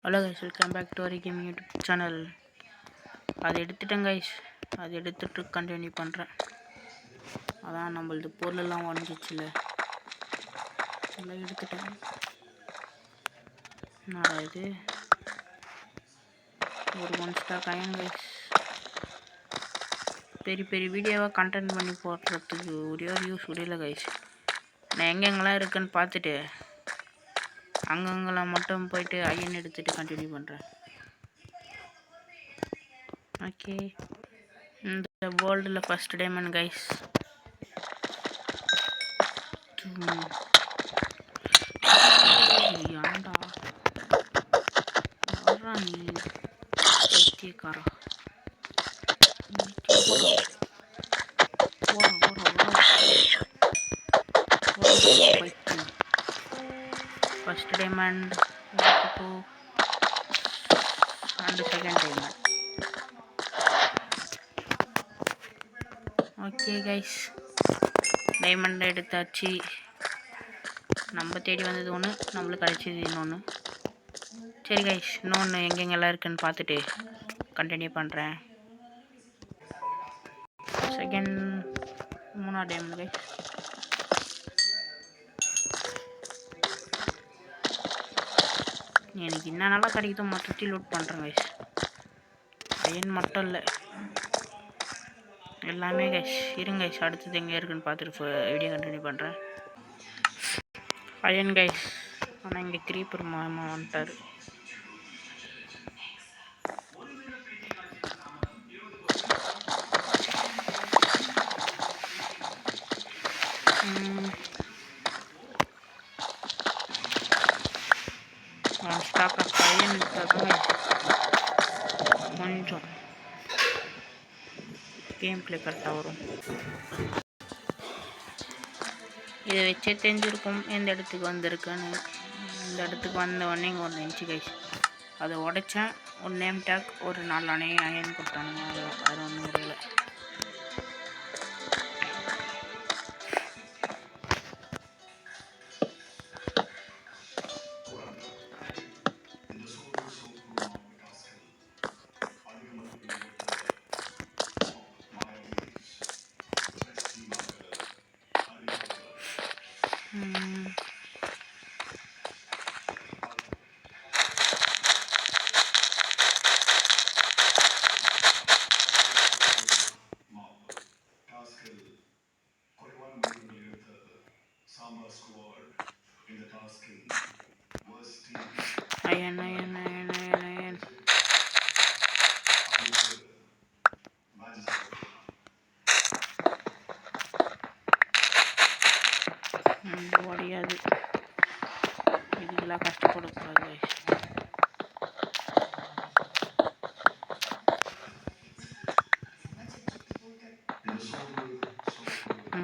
Hello guys, welcome back to ஒரு gaming YouTube channel. அது எடுத்துட்டேன் கைஸ், அது எடுத்துட்டு கண்டினியூ பண்ணுறேன். அதான் நம்மளது பொருளெல்லாம் உடஞ்சிச்சுல, எல்லாம் எடுத்துட்டேன். என்னடா இது, ஒரு 1 ஸ்டாக் அயன் கைஸ். பெரிய பெரிய வீடியோவாக கண்டென்ட் பண்ணி போடுறதுக்கு ஒரே ஒரு யூஸ் முடியல கைஸ். நான் எங்கெங்கெல்லாம் இருக்குன்னு பார்த்துட்டு அங்கங்கெல்லாம் மட்டும் போயிட்டு அயன் எடுத்துகிட்டு கண்டினியூ பண்ணுறேன். ஓகே, இந்த வேர்ல்டில் ஃபஸ்ட் டைமண்ட் கைஸ். ஏன்டா வர்றா நீ பைத்தியக்காரா? First diamond and second diamond. Okay guys, diamond எடுத்தாச்சு. நம்ம தேடி வந்தது ஒன்று, நம்மளுக்கு கிடைச்சது இன்னொன்று. சரி கைஸ், இன்னொன்று எங்கெங்கெல்லாம் இருக்குன்னு பார்த்துட்டு கண்டினியூ பண்ணுறேன். செகண்ட் 3ஆவது டைமண்ட் கைஸ். எனக்கு என்ன நல்லா கிடைக்குதோ மொத்தத்தில் லூட் பண்ணுறேன் கைஸ். அயன் மட்டும் இல்லை, எல்லாமே கைஸ். இருங்க கைஸ், அடுத்தது எங்கே இருக்குன்னு பார்த்துட்டு வீடியோ கண்டினியூ பண்ணுறேன். அயன் கைஸ், ஆனால் இங்கே க்ரீப்பர் மாமா வந்துட்டார். ஸ்டாக் ஆஃப் அயன் எடுத்தால் கொஞ்சம் கேம் பிளே கரெக்டாக வரும். இதை வச்சே தெரிஞ்சிருக்கும் எந்த இடத்துக்கு வந்திருக்குன்னு. இந்த இடத்துக்கு வந்த உடனே இங்கே ஒன்று இருந்துச்சு கைஸ், அதை உடைச்சேன். ஒரு நேம் டேக், ஒரு 4 அயன் கொடுத்தானுங்க. அது ஒன்றும் முடியல. அயன் அயன் அயன் அயன் அயன். உடையாது, இதுக்கெல்லாம் கஷ்டப்படக்கூடாது.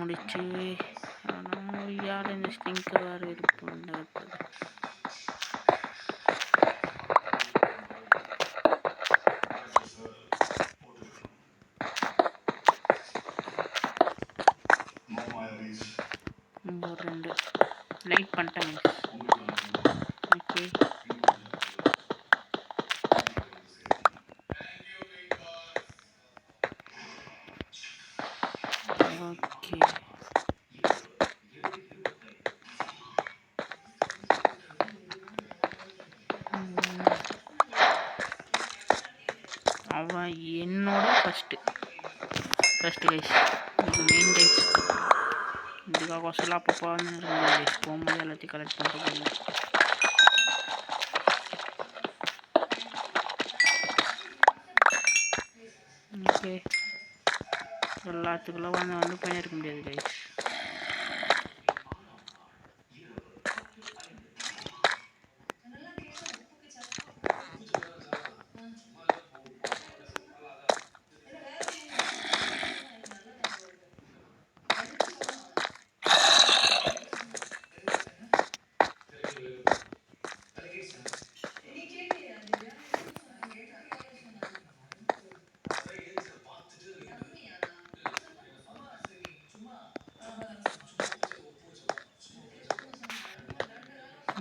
முடிச்சு யார் இந்த ஸ்டிங்க் வேறு இது பண்ணுறது. ஒரு 2 லைட் பண்ணிட்டேன். Okay, okay. அவன் என்னோட ஃபஸ்ட்டு கைஸ், இது மெயின் கைஸ். இதுக்காக வசூலாக அப்பப்போ வந்து கைஸ் போகும்போது எல்லாத்தையும் கலெக்ட் பண்ணுறது. ஓகே, எல்லாத்துக்குள்ள வந்து பண்ணியிருக்க முடியாது கைஸ்.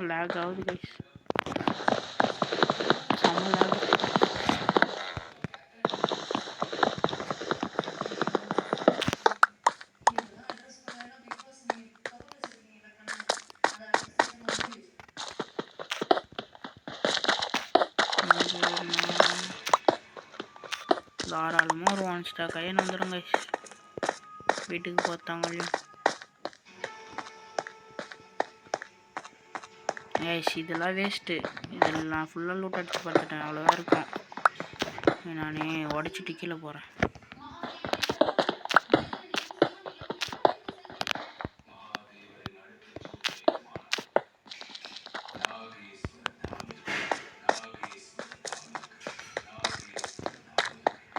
lag ஆகுது கைஸ். தாராளமாக ஒரு 1 ஸ்டார் கையன் வந்துடும் கைஸ். வீட்டுக்கு பார்த்தாங்களையும் கைஸ் இதெல்லாம் வேஸ்ட்டு. இதெல்லாம் நான் ஃபுல்லாக லூட் அடிச்சு பார்த்துட்டேன். அவ்வளோதான் இருக்கும். நானே உடச்சிட்டு கீழே போகிறேன்.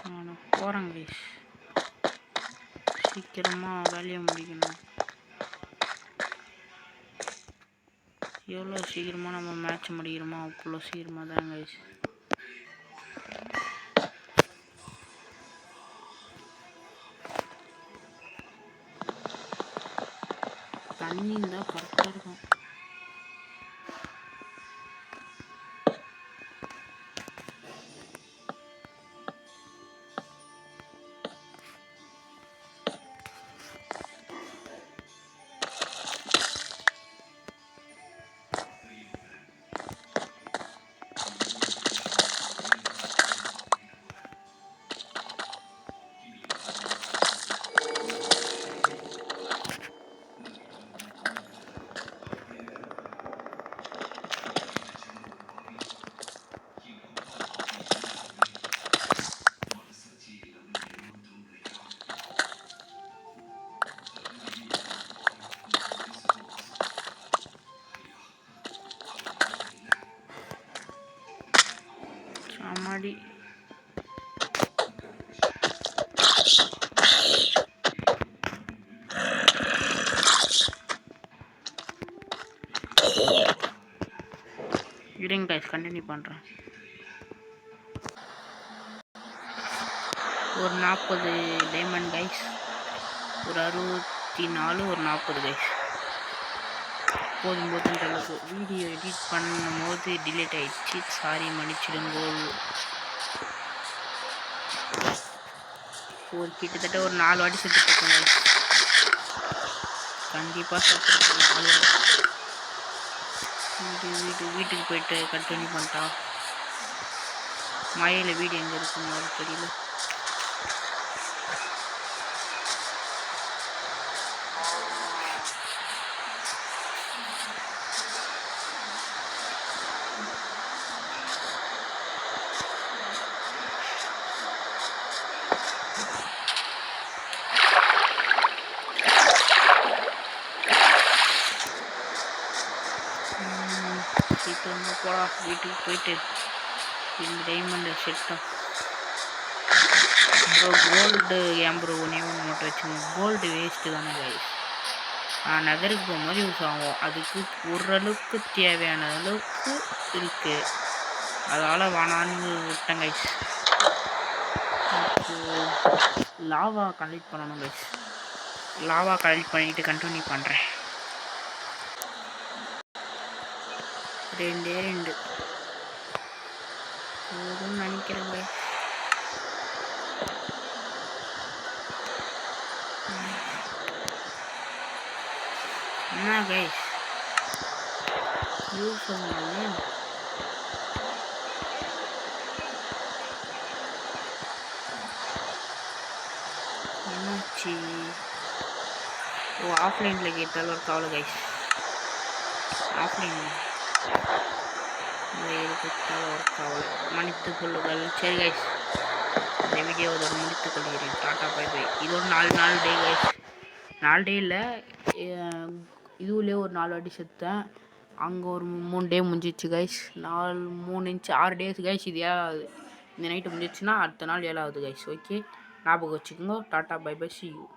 நான் போகிறேன் கைஸ். சீக்கிரமாக வேலையை முடிக்கணும். எவ்வளோ சீக்கிரமாக நம்ம மேட்ச் முடிக்கிறோமோ அவ்வளோ சீக்கிரமாக தான் கைஸ். தண்ணி இருந்தால் கரெக்டாக இருக்கும். சாமாடி இருங்க கைஸ், கண்டினியூ பண்ணுறேன். ஒரு 40 டைமண்ட் கைஸ், ஒரு 64, ஒரு 40 கைஸ். போதும் போதுன்ற அளவுக்கு. வீடியோ எடிட் பண்ணும்போது டிலேட் ஆகிடுச்சு, சாரி மன்னிச்சிடுங்கோ. ஒரு கிட்டத்தட்ட ஒரு 4 வாட்டி செத்துட்ருக்கோம் கைஸ். கண்டிப்பாக செத்துருக்கோம் 4 வாட்டி. வீட்டுக்கு போயிட்டு கண்டினியூ பண்ணிட்டா. மழையில் வீடு எங்கே இருக்குன்னு அது தெரியல. சீக்கிரமாக போடா. வீட்டுக்கு போயிட்டு இந்த டைமண்டை செட்டோம். ப்ரோ கோல்டு ஏன் ப்ரோ ஒன்றே ஒன்று மட்டும் வச்சுக்கோங்க. கோல்டு வேஸ்ட்டு தானே கைஸ். நகருக்கு போகும்போது யூஸ் ஆகும். அதுக்கு ஓரளவுக்கு தேவையான அளவுக்கு இருக்குது. அதனால் வேணான்னு விட்டேன் கைஸ். லாவா கலெக்ட் பண்ணணும் கைஸ். லாவா கலெக்ட் பண்ணிவிட்டு கண்டினியூ பண்ணுறேன். 2 போதும்னு நினைக்கிறேன் கைஸ். என்ன கைஸ் யூஸ் பண்ணுங்க. என்னாச்சு? ஓ ஆஃப்லைனில் கேட்டாலும் ஒரு கவலை கைஸ். ஆஃப்லைனில் கேட்டாலும் ஒரு கவலை. மன்னித்து கொள்ளுங்கள். சரி கைஸ், இந்த வீடியோவோட முடித்துக் கொள்கிறேன். Tata bye bye. இது ஒரு 4 டே கைஸ். 4 டே இல்லை, இதுலேயே ஒரு 4 வாட்டி செத்தேன். அங்கே ஒரு 3 டே முடிஞ்சிச்சு கைஸ். 6 days guys. இது 7வது. இந்த நைட்டு முடிஞ்சிச்சுன்னா அடுத்த நாள் 7வது கைஸ். ஓகே, ஞாபகம் வச்சுக்கோங்க. Tata bye bye, see you.